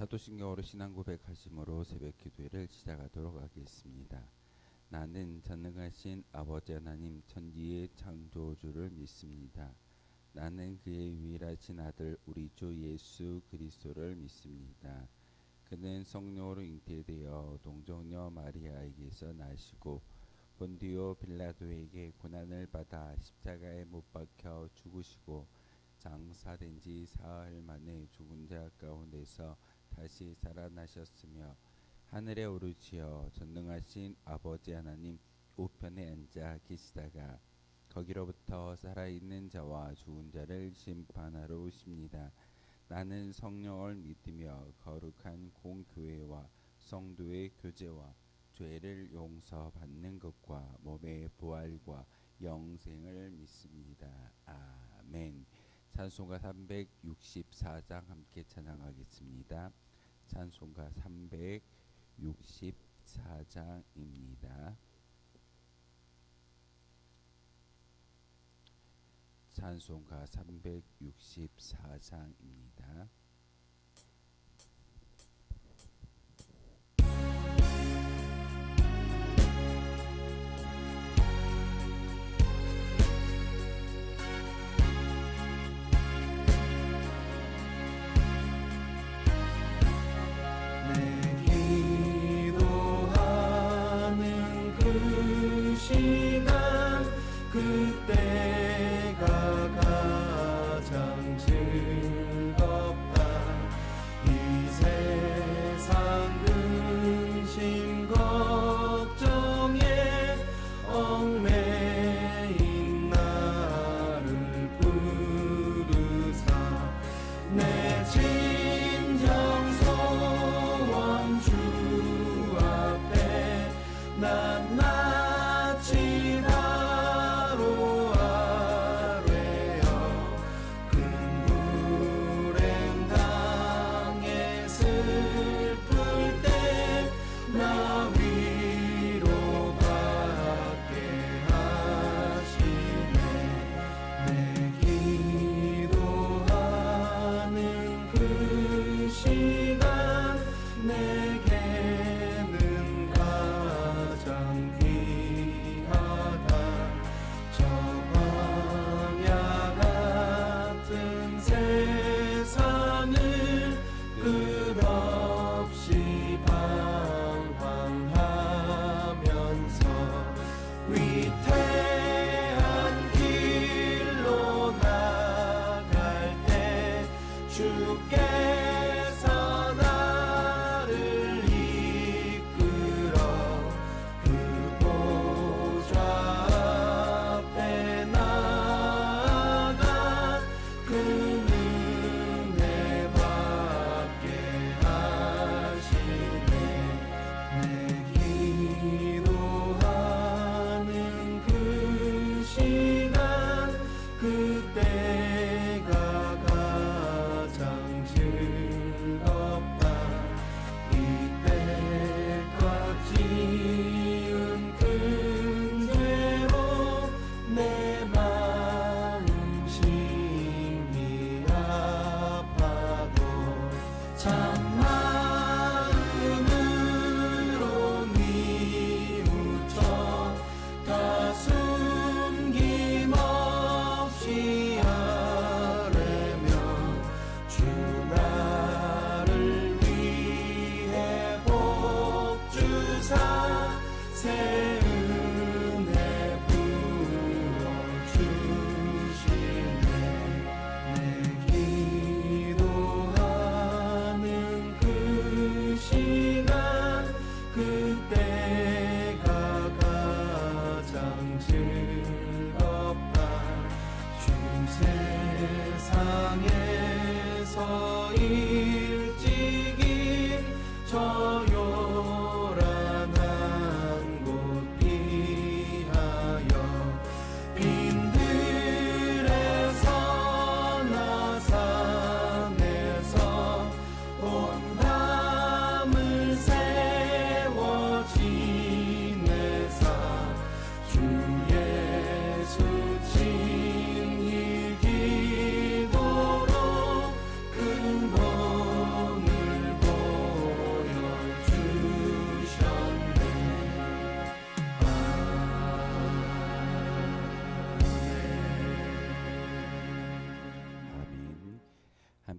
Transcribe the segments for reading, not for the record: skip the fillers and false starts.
사도신경으로 신앙 고백하심으로 새벽 기도회를 시작하도록 하겠습니다. 나는 전능하신 아버지 하나님 천지의 창조주를 믿습니다. 나는 그의 유일하신 아들 우리 주 예수 그리스도를 믿습니다. 그는 성령으로 잉태되어 동정녀 마리아에게서 나시고 본디오 빌라도에게 고난을 받아 십자가에 못 박혀 죽으시고 장사된 지 사흘 만에 죽은 자 가운데서 다시 살아나셨으며 하늘에 오르시어 전능하신 아버지 하나님 우편에 앉아 계시다가 거기로부터 살아있는 자와 죽은 자를 심판하러 오십니다. 나는 성령을 믿으며 거룩한 공교회와 성도의 교제와 죄를 용서받는 것과 몸의 부활과 영생을 믿습니다. 아멘. 찬송가 364장 함께 찬양하겠습니다. 찬송가 364장입니다. 찬송가 364장입니다. 시간 그때가 가장 즐겁다. 이 세상 근심 걱정에 얽매인 나를 부르사 내 진정 소원 주 앞에 난 낯이 바로 아뢰어 큰 불행 당해 슬플 때 나 위로받게 하시네. 내 기도하는 그 시간 내게는 가장 귀한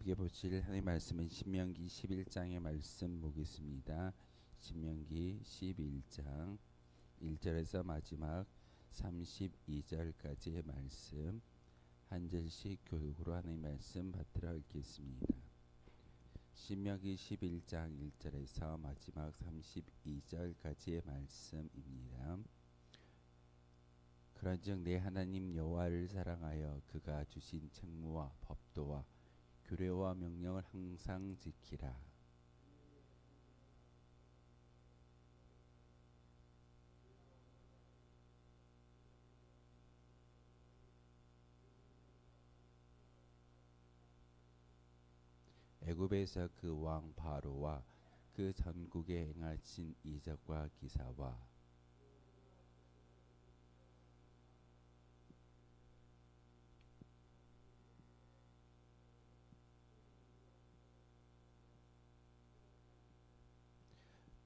함께 보실 하나님의 말씀은 신명기 11장의 말씀 보겠습니다. 신명기 11장 1절에서 마지막 32절까지의 말씀 한 절씩 교독으로 하나님의 말씀 받들어 읽겠습니다. 신명기 11장 1절에서 마지막 32절까지의 말씀입니다. 그런즉 내 하나님 여호와를 사랑하여 그가 주신 책무와 법도와 규례와 명령을 항상 지키라. 애굽에서 그 왕 바로와 그 전국에 행하신 이적과 기사와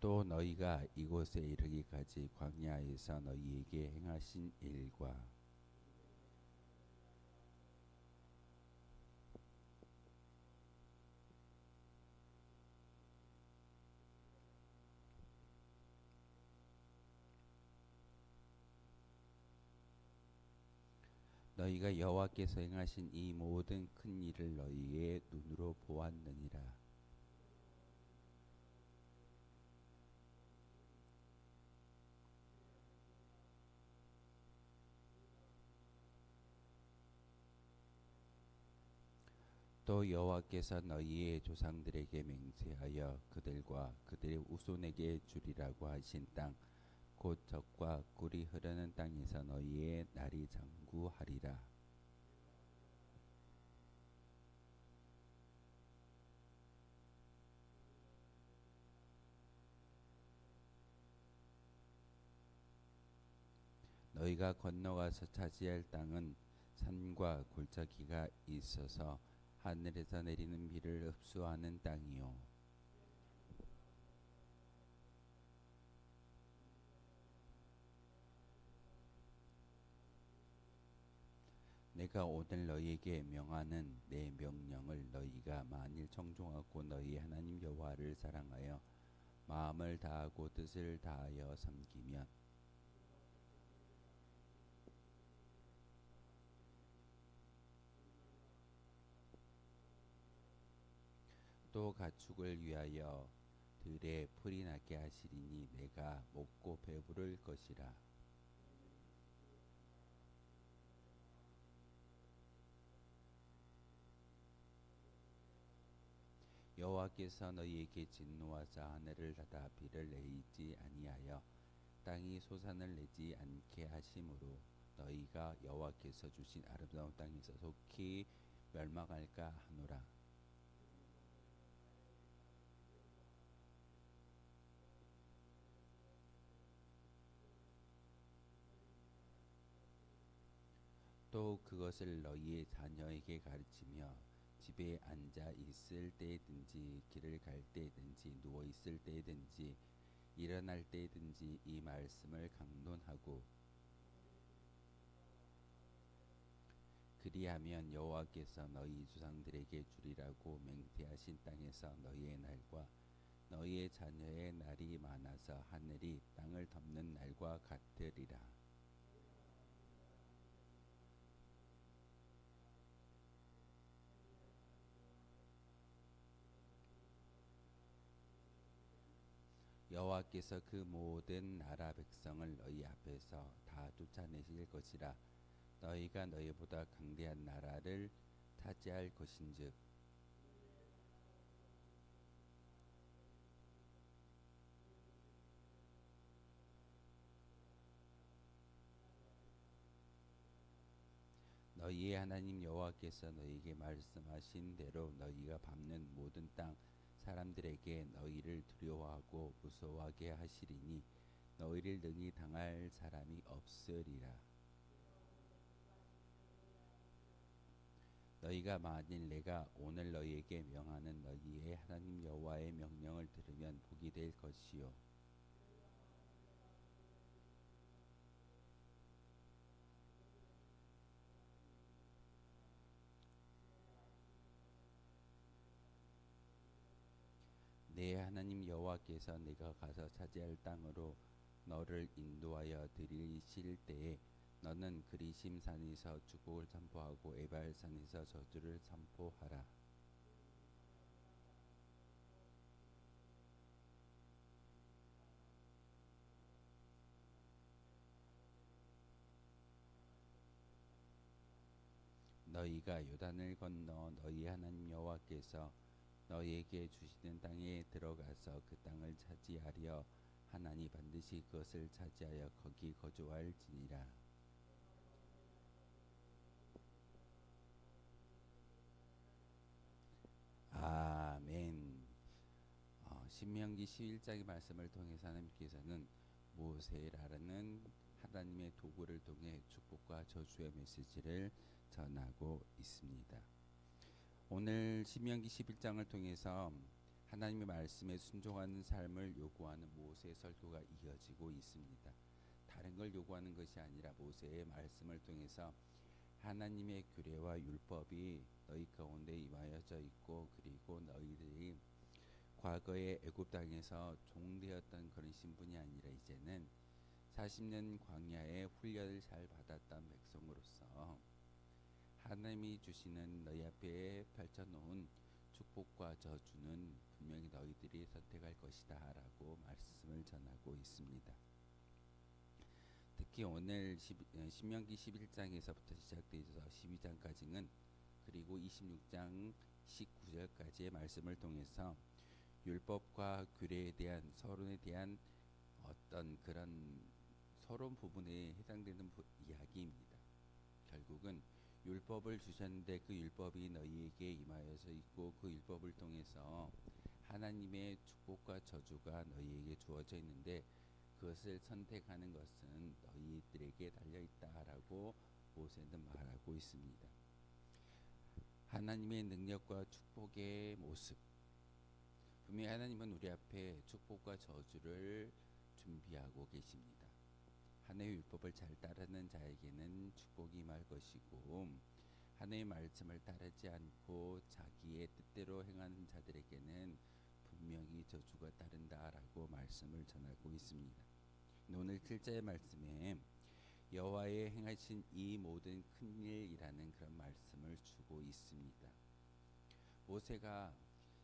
또 너희가 이곳에 이르기까지 광야에서 너희에게 행하신 일과 너희가 여호와께서 행하신 이 모든 큰 일을 너희의 눈으로 보았느니라. 또 여호와께서 너희의 조상들에게 맹세하여 그들과 그들의 후손에게 주리라고 하신 땅 곧 젖과 꿀이 흐르는 땅에서 너희의 날이 장구하리라. 너희가 건너가서 차지할 땅은 산과 골짜기가 있어서 하늘에서 내리는 비를 흡수하는 땅이요 내가 오늘 너희에게 명하는 내 명령을 너희가 만일 청종하고 너희 하나님 여호와를 사랑하여 마음을 다하고 뜻을 다하여 섬기면 또 가축을 위하여 들에 풀이 나게 하시리니 내가 먹고 배부를 것이라. 여호와께서 너희에게 진노하사 하늘을 닫아 비를 내리지 아니하여 땅이 소산을 내지 않게 하심으로 너희가 여호와께서 주신 아름다운 땅에서 속히 멸망할까 하노라. 또 그것을 너희의 자녀에게 가르치며 집에 앉아 있을 때든지 길을 갈 때든지 누워 있을 때든지 일어날 때든지 이 말씀을 강론하고 그리하면 여호와께서 너희 조상들에게 주리라고 맹세하신 땅에서 너희의 날과 너희의 자녀의 날이 많아서 하늘이 땅을 덮는 날과 같으리라. 여호와께서 그 모든 나라 백성을 너희 앞에서 다 쫓아내실 것이라. 너희가 너희보다 강대한 나라를 차지할 것인즉 너희의 하나님 여호와께서 너희에게 말씀하신 대로 너희가 밟는 모든 땅 사람들에게 너희를 두려워하고 무서워하게 하시리니 너희를 능히 당할 사람이 없으리라. 너희가 만일 내가 오늘 너희에게 명하는 너희의 하나님 여호와의 명령을 들으면 복이 될 것이요 내 하나님 여호와께서 내가 가서 차지할 땅으로 너를 인도하여 들이실 때에 너는 그리심 산에서 축복을 선포하고 에발 산에서 저주를 선포하라. 너희가 요단을 건너 너희 하나님 여호와께서 너희에게 주시는 땅에 들어가서 그 땅을 차지하려 하나니 반드시 그것을 차지하여 거기 거주할지니라. 아멘. 신명기 11장의 말씀을 통해서 하나님께서는 모세라는 하나님의 도구를 통해 축복과 저주의 메시지를 전하고 있습니다. 오늘 신명기 11장을 통해서 하나님의 말씀에 순종하는 삶을 요구하는 모세의 설교가 이어지고 있습니다. 다른 걸 요구하는 것이 아니라 모세의 말씀을 통해서 하나님의 규례와 율법이 너희 가운데 임하여져 있고, 그리고 너희들이 과거에 애굽 땅에서 종되었던 그런 신분이 아니라 이제는 40년 광야의 훈련을 잘 받았던 백성으로서 하나님이 주시는 너희 앞에 펼쳐놓은 축복과 저주는 분명히 너희들이 선택할 것이다 라고 말씀을 전하고 있습니다. 특히 오늘 신명기 11장에서부터 시작되어서 12장까지는, 그리고 26장 19절까지의 말씀을 통해서 율법과 규례에 대한 서론에 대한 어떤 그런 서론 부분에 해당되는 이야기입니다. 결국은 율법을 주셨는데 그 율법이 너희에게 임하여져 있고, 그 율법을 통해서 하나님의 축복과 저주가 너희에게 주어져 있는데 그것을 선택하는 것은 너희들에게 달려있다라고 모세는 말하고 있습니다. 하나님의 능력과 축복의 모습, 분명히 하나님은 우리 앞에 축복과 저주를 준비하고 계십니다. 하나님의 율법을 잘 따르는 자에게는 축복이 임할 것이고, 하나님의 말씀을 따르지 않고 자기의 뜻대로 행하는 자들에게는 분명히 저주가 따른다라고 말씀을 전하고 있습니다. 오늘 7절의 말씀에 여호와의 행하신 이 모든 큰 일이라는 그런 말씀을 주고 있습니다. 모세가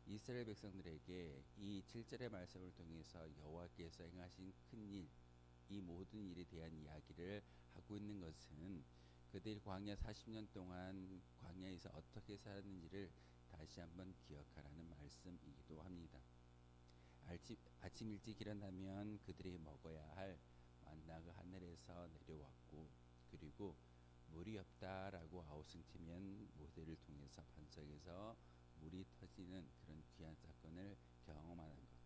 이스라엘 백성들에게 이 7절의 말씀을 통해서 여호와께서 행하신 큰 일, 이 모든 일에 대한 이야기를 하고 있는 것은 그들이 광야 40년 동안 광야에서 어떻게 살았는지를 다시 한번 기억하라는 말씀이기도 합니다. 아침 일찍 일어나면 그들이 먹어야 할 만나가 하늘에서 내려왔고, 그리고 물이 없다라고 아우성치면 모세를 통해서 반석에서 물이 터지는 그런 귀한 사건을 경험하는 것.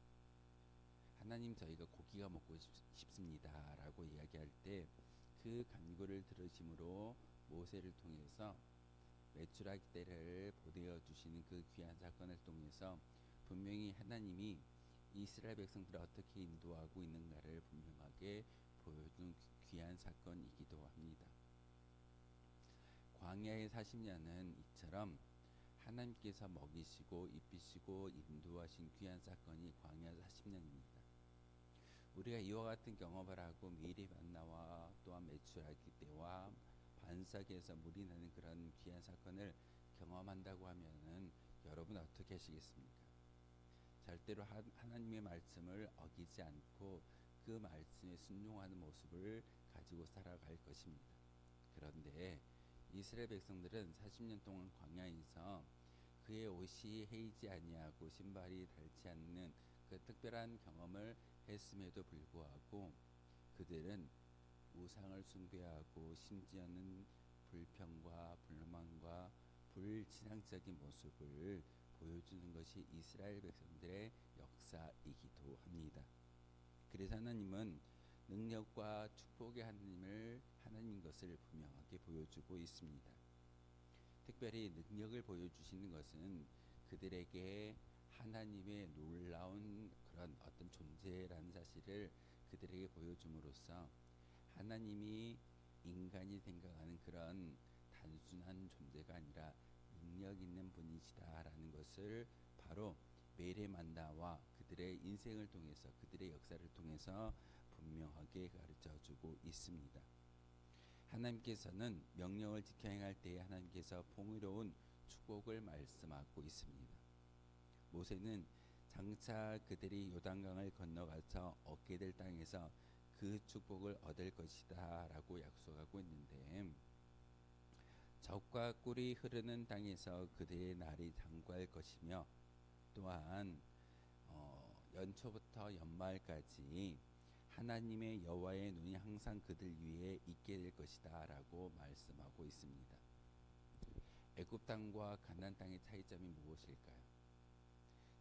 하나님, 저희가 고기가 먹고 싶습니다 라고 이야기할 때 그 간구를 들으심으로 모세를 통해서 메추라기 떼를 보내어 주시는 그 귀한 사건을 통해서 분명히 하나님이 이스라엘 백성들을 어떻게 인도하고 있는가를 분명하게 보여준 귀한 사건이기도 합니다. 광야의 40년은 이처럼 하나님께서 먹이시고 입히시고 인도하신 귀한 사건이 광야 40년입니다. 우리가 이와 같은 경험을 하고 미리 만나와 또한 메추라기 떼와 반석에서 물이 나는 그런 귀한 사건을 경험한다고 하면은 여러분 어떻게 하시겠습니까? 절대로 하나님의 말씀을 어기지 않고 그 말씀에 순종하는 모습을 가지고 살아갈 것입니다. 그런데 이스라엘 백성들은 40년 동안 광야에서 그의 옷이 헤이지 아니하고 신발이 닳지 않는 그 특별한 경험을 했음에도 불구하고 그들은 우상을 숭배하고 심지어는 불평과 불만과 불신앙적인 모습을 보여주는 것이 이스라엘 백성들의 역사이기도 합니다. 그래서 하나님은 능력과 축복의 하나님인 것을 분명하게 보여주고 있습니다. 특별히 능력을 보여주시는 것은 그들에게 하나님의 놀라운 그런 어떤 존재라는 사실을 그들에게 보여줌으로써 하나님이 인간이 생각하는 그런 단순한 존재가 아니라 능력 있는 분이시다라는 것을 바로 메레 만나와 그들의 인생을 통해서 그들의 역사를 통해서 분명하게 가르쳐주고 있습니다. 하나님께서는 명령을 지켜 행할 때에 하나님께서 풍요로운 축복을 말씀하고 있습니다. 모세는 장차 그들이 요단강을 건너가서 얻게 될 땅에서 그 축복을 얻을 것이다 라고 약속하고 있는데, 젖과 꿀이 흐르는 땅에서 그들의 날이 장구할 것이며, 또한 연초부터 연말까지 하나님의 여호와의 눈이 항상 그들 위에 있게 될 것이다 라고 말씀하고 있습니다. 애굽 땅과 가나안 땅의 차이점이 무엇일까요?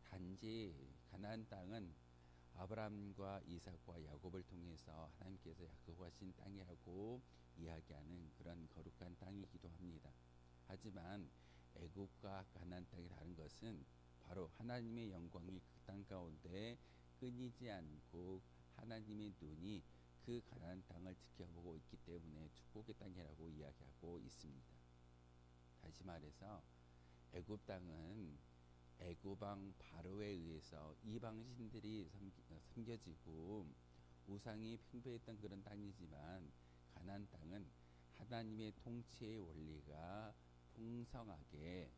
단지 가나안 땅은 아브라함과 이삭과 야곱을 통해서 하나님께서 약속하신 땅이라고 이야기하는 그런 거룩한 땅이기도 합니다. 하지만 애굽과 가나안 땅이 다른 것은 바로 하나님의 영광이 그 땅 가운데 끊이지 않고 하나님의 눈이 그 가나안 땅을 지켜보고 있기 때문에 축복의 땅이라고 이야기하고 있습니다. 다시 말해서 애굽 땅은 애굽왕 바로에 의해서 이방 신들이 섬겨지고 우상이 팽배했던 그런 땅이지만, 가나안 땅은 하나님의 통치의 원리가 풍성하게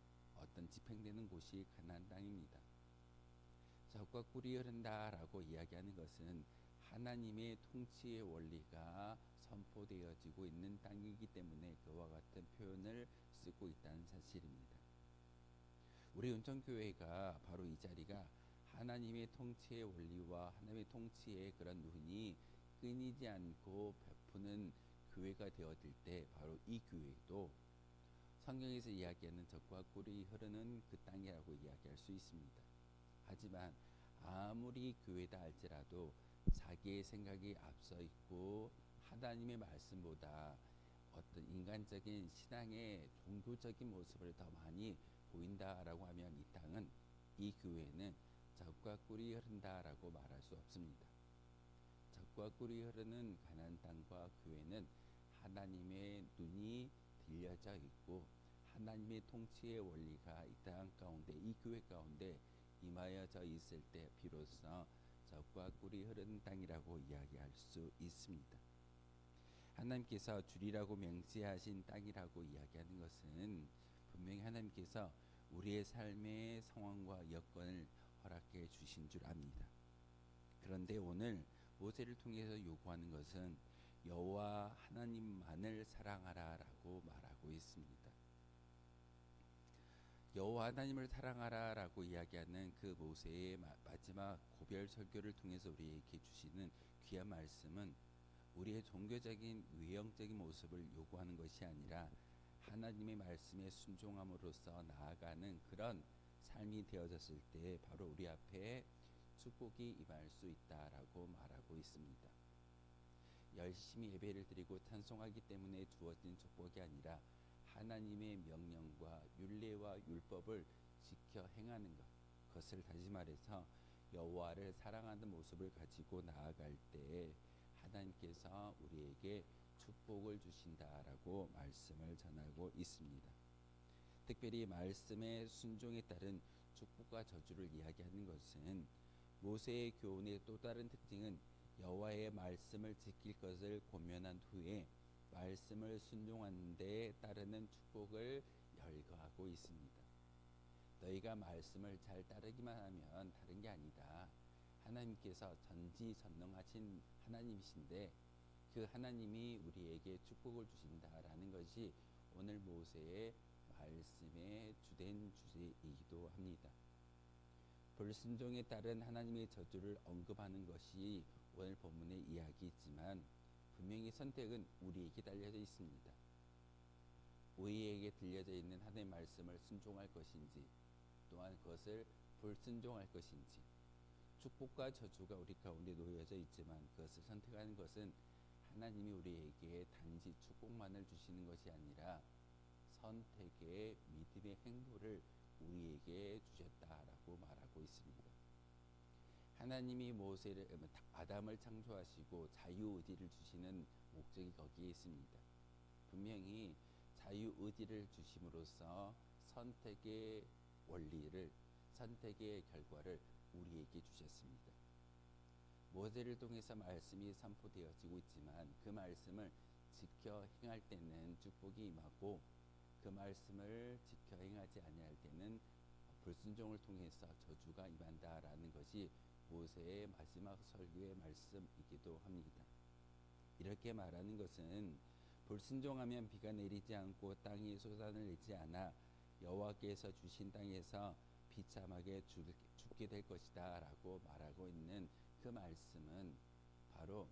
집행되는 곳이 가나안 땅입니다. 젖과 꿀이 흐른다라고 이야기하는 것은 하나님의 통치의 원리가 선포되어지고 있는 땅이기 때문에 그와 같은 표현을 쓰고 있다는 사실입니다. 우리 온천교회가 바로 이 자리가 하나님의 통치의 원리와 하나님의 통치의 그런 눈이 끊이지 않고 베푸는 교회가 되어질 때, 바로 이 교회도 성경에서 이야기하는 젖과 꿀이 흐르는 그 땅이라고 이야기할 수 있습니다. 하지만 아무리 교회다 할지라도 자기의 생각이 앞서 있고 하나님의 말씀보다 어떤 인간적인 신앙의 종교적인 모습을 더 많이 보인다라고 하면 이 땅은, 이 교회는 젖과 꿀이 흐른다라고 말할 수 없습니다. 젖과 꿀이 흐르는 가나안 땅과 교회는 하나님의 눈이 들려져 있고 하나님의 통치의 원리가 이 땅 가운데, 이 교회 가운데 임하여져 있을 때 비로소 젖과 꿀이 흐르는 땅이라고 이야기할 수 있습니다. 하나님께서 주리라고 맹세하신 땅이라고 이야기하는 것은 분명히 하나님께서 우리의 삶의 상황과 여건을 허락해 주신 줄 압니다. 그런데 오늘 모세를 통해서 요구하는 것은 여호와 하나님만을 사랑하라라고 말하고 있습니다. 여호와 하나님을 사랑하라라고 이야기하는 그 모세의 마지막 고별 설교를 통해서 우리에게 주시는 귀한 말씀은 우리의 종교적인 외형적인 모습을 요구하는 것이 아니라 하나님의 말씀에 순종함으로써 나아가는 그런 삶이 되어졌을 때 바로 우리 앞에 축복이 임할 수 있다라고 말하고 있습니다. 열심히 예배를 드리고 찬송하기 때문에 주어진 축복이 아니라 하나님의 명령과 율례와 율법을 지켜 행하는 것, 그것을 다시 말해서 여호와를 사랑하는 모습을 가지고 나아갈 때 하나님께서 우리에게 축복을 주신다라고 말씀을 전하고 있습니다. 특별히 말씀의 순종에 따른 축복과 저주를 이야기하는 것은 모세의 교훈의 또 다른 특징은 여호와의 말씀을 지킬 것을 권면한 후에 말씀을 순종하는 데 따르는 축복을 열거하고 있습니다. 너희가 말씀을 잘 따르기만 하면 다른 게 아니다. 하나님께서 전지전능하신 하나님이신데 그 하나님이 우리에게 축복을 주신다라는 것이 오늘 모세의 말씀의 주된 주제이기도 합니다. 불순종에 따른 하나님의 저주를 언급하는 것이 오늘 본문의 이야기이지만 분명히 선택은 우리에게 달려져 있습니다. 우리에게 들려져 있는 하나님의 말씀을 순종할 것인지 또한 그것을 불순종할 것인지, 축복과 저주가 우리 가운데 놓여져 있지만 그것을 선택하는 것은 하나님이 우리에게 단지 축복만을 주시는 것이 아니라 선택의 믿음의 행보를 우리에게 주셨다라고 말하고 있습니다. 하나님이 아담을 창조하시고 자유의지를 주시는 목적이 거기에 있습니다. 분명히 자유의지를 주심으로써 선택의 원리를, 선택의 결과를 우리에게 주셨습니다. 모세를 통해서 말씀이 선포되어지고 있지만 그 말씀을 지켜 행할 때는 축복이 임하고 그 말씀을 지켜 행하지 아니할 때는 불순종을 통해서 저주가 임한다라는 것이 모세의 마지막 설교의 말씀이기도 합니다. 이렇게 말하는 것은 불순종하면 비가 내리지 않고 땅이 솟아를 내지 않아 여호와께서 주신 땅에서 비참하게 죽게 될 것이다 라고 말하고 있는 그 말씀은 바로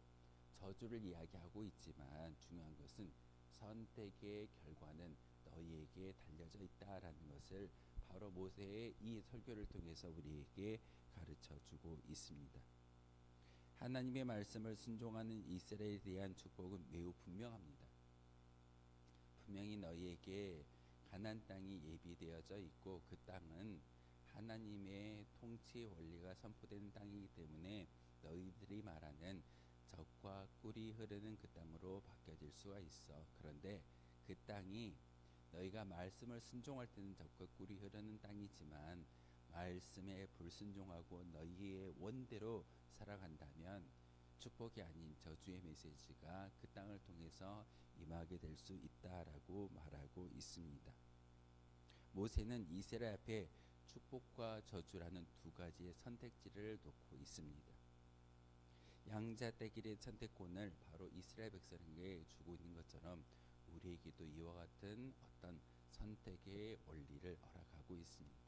저주를 이야기하고 있지만 중요한 것은 선택의 결과는 너희에게 달려져 있다라는 것을 바로 모세의 이 설교를 통해서 우리에게 가르쳐 주고 있습니다. 하나님의 말씀을 순종하는 이스라엘에 대한 축복은 매우 분명합니다. 분명히 너희에게 가나안 땅이 예비되어져 있고 그 땅은 하나님의 통치 원리가 선포되는 땅이기 때문에 너희들이 말하는 젖과 꿀이 흐르는 그 땅으로 바뀌어질 수가 있어. 그런데 그 땅이 너희가 말씀을 순종할 때는 젖과 꿀이 흐르는 땅이지만 말씀에 불순종하고 너희의 원대로 살아간다면 축복이 아닌 저주의 메시지가 그 땅을 통해서 임하게 될 수 있다라고 말하고 있습니다. 모세는 이스라엘 앞에 축복과 저주라는 두 가지의 선택지를 놓고 있습니다. 양자택일의 선택권을 바로 이스라엘 백성에게 주고 있는 것처럼 우리에게도 이와 같은 어떤 선택의 원리를 허락하고 있습니다.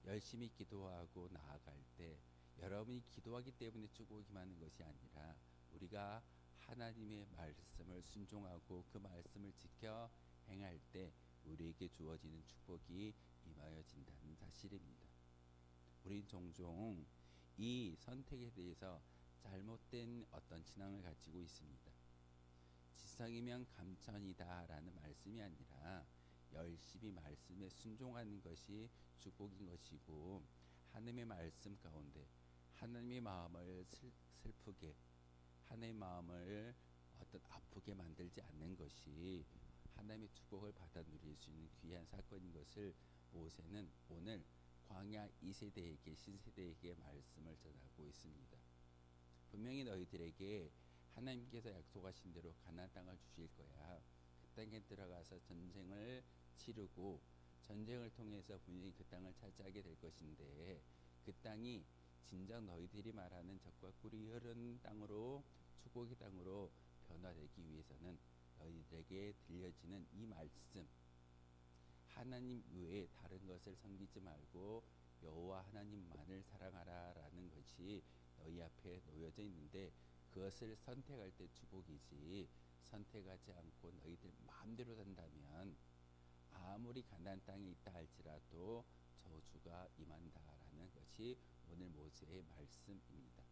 열심히 기도하고 나아갈 때 여러분이 기도하기 때문에 축복이 많은 것이 아니라 우리가 하나님의 말씀을 순종하고 그 말씀을 지켜 행할 때 우리에게 주어지는 축복이 임하여진다는 사실입니다. 우린 종종 이 선택에 대해서 잘못된 어떤 신앙을 가지고 있습니다. 지성이면 감천이다 라는 말씀이 아니라 열심히 말씀에 순종하는 것이 축복인 것이고 하나님의 말씀 가운데 하나님의 마음을 슬프게 하나님의 마음을 어떤 아프게 만들지 않는 것이 하나님의 축복을 받아 누릴 수 있는 귀한 사건인 것을 모세는 오늘 광야 2세대에게 신세대에게 말씀을 전하고 있습니다. 분명히 너희들에게 하나님께서 약속하신 대로 가나안 땅을 주실 거야. 그 땅에 들어가서 전쟁을 치르고 전쟁을 통해서 분명히 그 땅을 차지하게 될 것인데 그 땅이 진정 너희들이 말하는 젖과 꿀이 흐르는 땅으로 축복의 땅으로 변화되기 위해서는 너희들에게 들려지는 이 말씀 하나님 외에 다른 것을 섬기지 말고 여호와 하나님만을 사랑하라라는 것이 너희 앞에 놓여져 있는데 그것을 선택할 때 축복이지 선택하지 않고 너희들 마음대로 산다면 아무리 가나안 땅에 있다 할지라도 저주가 임한다라는 것이 오늘 모세의 말씀입니다.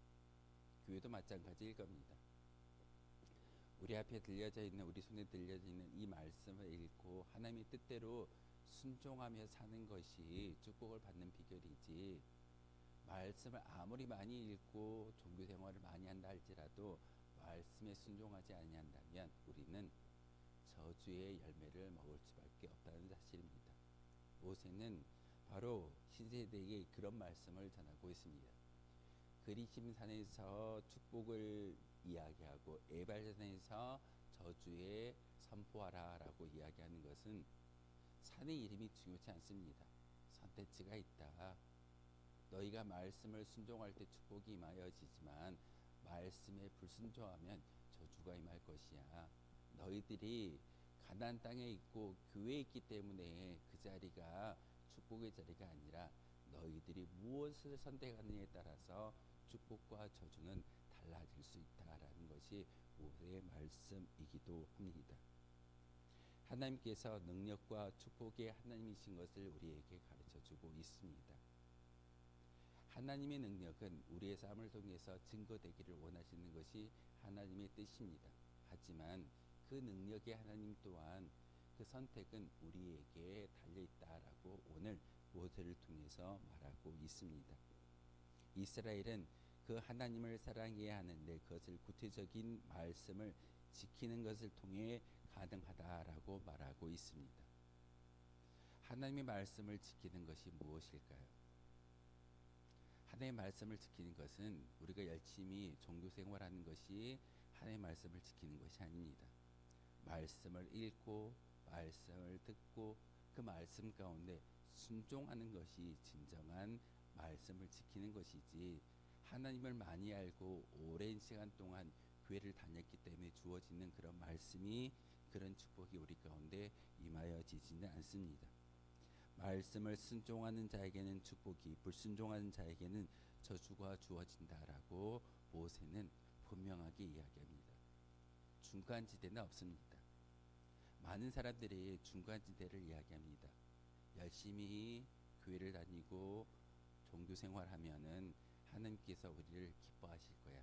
교회도 마찬가지일 겁니다. 우리 앞에 들려져 있는 우리 손에 들려져 있는 이 말씀을 읽고 하나님의 뜻대로 순종하며 사는 것이 축복을 받는 비결이지 말씀을 아무리 많이 읽고 종교 생활을 많이 한다 할지라도 말씀에 순종하지 아니한다면 우리는 저주의 열매를 먹을 수밖에 없다는 사실입니다. 모세는 바로 신세대에게 그런 말씀을 전하고 있습니다. 그리심 산에서 축복을 이야기하고 에발산에서 저주에 선포하라라고 이야기하는 것은 산의 이름이 중요치 않습니다. 선택지가 있다. 너희가 말씀을 순종할 때 축복이 임하여지지만 말씀에 불순종하면 저주가 임할 것이야. 너희들이 가나안 땅에 있고 교회에 있기 때문에 그 자리가 축복의 자리가 아니라 너희들이 무엇을 선택하느냐에 따라서 축복과 저주는 달라질 수 있다라는 것이 모세의 말씀이기도 합니다. 하나님께서 능력과 축복의 하나님이신 것을 우리에게 가르쳐주고 있습니다. 하나님의 능력은 우리의 삶을 통해서 증거되기를 원하시는 것이 하나님의 뜻입니다. 하지만 그 능력의 하나님 또한 그 선택은 우리에게 달려있다라고 오늘 모세를 통해서 말하고 있습니다. 이스라엘은 그 하나님을 사랑해야 하는데 그것을 구체적인 말씀을 지키는 것을 통해 가능하다라고 말하고 있습니다. 하나님의 말씀을 지키는 것이 무엇일까요? 하나님의 말씀을 지키는 것은 우리가 열심히 종교 생활하는 것이 하나님의 말씀을 지키는 것이 아닙니다. 말씀을 읽고 말씀을 듣고 그 말씀 가운데 순종하는 것이 진정한 말씀을 지키는 것이지, 하나님을 많이 알고 오랜 시간 동안 교회를 다녔기 때문에 주어지는 그런 말씀이, 그런 축복이 우리 가운데 임하여지지는 않습니다. 말씀을 순종하는 자에게는 축복이, 불순종하는 자에게는 저주가 주어진다라고 모세는 분명하게 이야기합니다. 중간지대는 없습니다. 많은 사람들이 중간지대를 이야기합니다. 열심히 교회를 다니고 종교 생활하면은 하나님께서 우리를 기뻐하실 거야.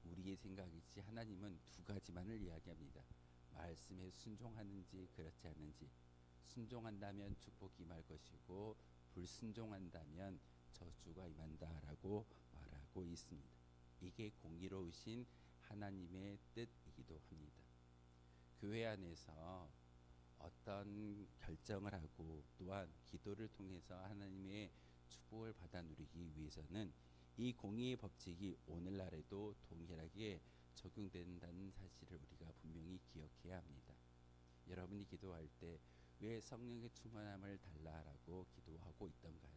우리의 생각이지 하나님은 두 가지만을 이야기합니다. 말씀에 순종하는지 그렇지 않은지. 순종한다면 축복이 임할 것이고 불순종한다면 저주가 임한다라고 말하고 있습니다. 이게 공의로우신 하나님의 뜻이기도 합니다. 교회 안에서 어떤 결정을 하고 또한 기도를 통해서 하나님의 축복을 받아 누리기 위해서는 이 공의의 법칙이 오늘날에도 동일하게 적용된다는 사실을 우리가 분명히 기억해야 합니다. 여러분이 기도할 때 왜 성령의 충만함을 달라라고 기도하고 있던가요?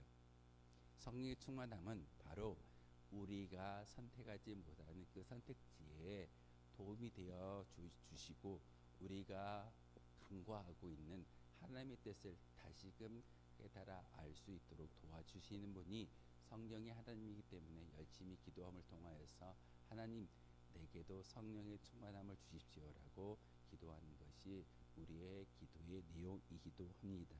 성령의 충만함은 바로 우리가 선택하지 못하는 그 선택지에 도움이 되어 주시고 우리가 간과하고 있는 하나님의 뜻을 다시금 깨달아 알 수 있도록 도와주시는 분이 성령의 하나님이기 때문에 열심히 기도함을 통하여서 하나님, 내게도 성령의 충만함을 주십시오라고 기도하는 것이 우리의 기도의 내용이기도 합니다.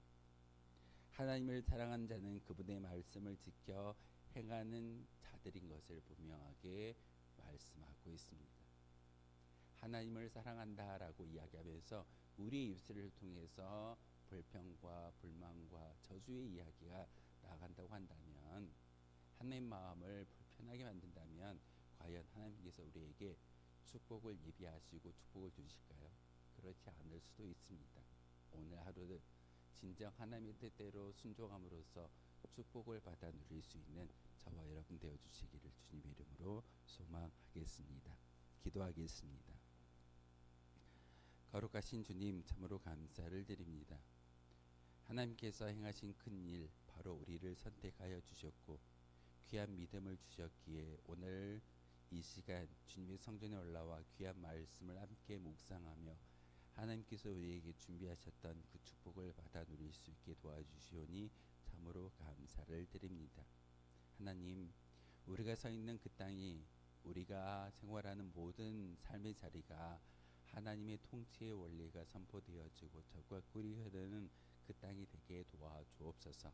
하나님을 사랑하는 자는 그분의 말씀을 지켜 행하는 자들인 것을 분명하게 말씀하고 있습니다. 하나님을 사랑한다라고 이야기하면서 우리 입술을 통해서 불평과 불만과 저주의 이야기가 나간다고 한다면, 하나님의 마음을 불편하게 만든다면 과연 하나님께서 우리에게 축복을 예비하시고 축복을 주실까요? 그렇지 않을 수도 있습니다. 오늘 하루는 진정 하나님의 뜻대로 순종함으로써 축복을 받아 누릴 수 있는 저와 여러분 되어 주시기를 주님의 이름으로 소망하겠습니다. 기도하겠습니다. 거룩하신 주님, 참으로 감사를 드립니다. 하나님께서 행하신 큰 일, 바로 우리를 선택하여 주셨고 귀한 믿음을 주셨기에 오늘 이 시간 주님의 성전에 올라와 귀한 말씀을 함께 묵상하며 하나님께서 우리에게 준비하셨던 그 축복을 받아 누릴 수 있게 도와주시오니 참으로 감사를 드립니다. 하나님, 우리가 서 있는 그 땅이, 우리가 생활하는 모든 삶의 자리가 하나님의 통치의 원리가 선포되어지고 적과 꿀이 흐르는 그 땅이 되게 도와주옵소서.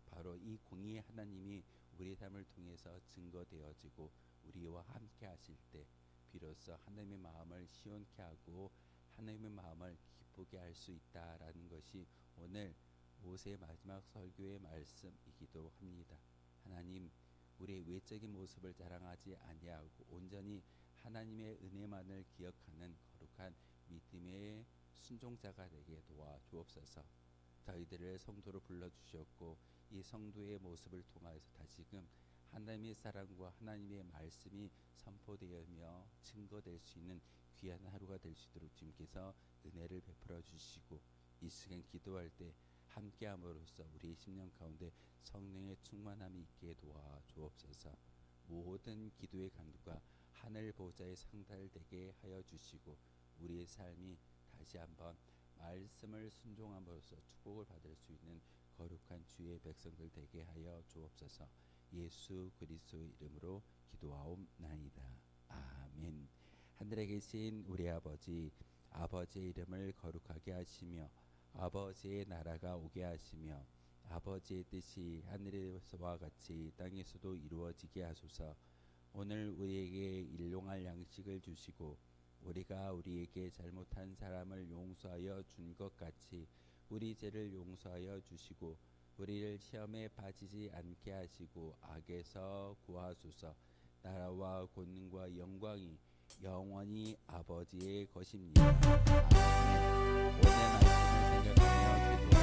바로 이 공의의 하나님이 우리의 삶을 통해서 증거되어지고 우리와 함께 하실 때 비로소 하나님의 마음을 시원케 하고 하나님의 마음을 기쁘게 할 수 있다라는 것이 오늘 모세의 마지막 설교의 말씀이기도 합니다. 하나님, 우리의 외적인 모습을 자랑하지 아니하고 온전히 하나님의 은혜만을 기억하는 거룩한 믿음의 순종자가 되게 도와주옵소서. 저희들을 성도로 불러주셨고 이 성도의 모습을 통하여서 다시금 하나님의 사랑과 하나님의 말씀이 선포되며 증거될 수 있는 귀한 하루가 될 수 있도록 주님께서 은혜를 베풀어 주시고 이 시간 기도할 때 함께함으로써 우리의 심령 가운데 성령의 충만함이 있게 도와주옵소서. 모든 기도의 강도가 하늘 보좌에 상달되게 하여 주시고 우리의 삶이 다시 한번 말씀을 순종함으로써 축복을 받을 수 있는 거룩한 주의 백성들 되게 하여 주옵소서. 예수 그리스도의 이름으로 기도하옵나이다. 아멘. 하늘에 계신 우리 아버지, 아버지의 이름을 거룩하게 하시며 아버지의 나라가 오게 하시며 아버지의 뜻이 하늘에서와 같이 땅에서도 이루어지게 하소서. 오늘 우리에게 일용할 양식을 주시고 우리가 우리에게 잘못한 사람을 용서하여 준 것 같이 우리 죄를 용서하여 주시고 우리를 시험에 빠지지 않게 하시고 악에서 구하소서. 나라와 권능과 영광이 영원히 아버지의 것입니다. 아멘. 오늘 말씀을 생각하며 기도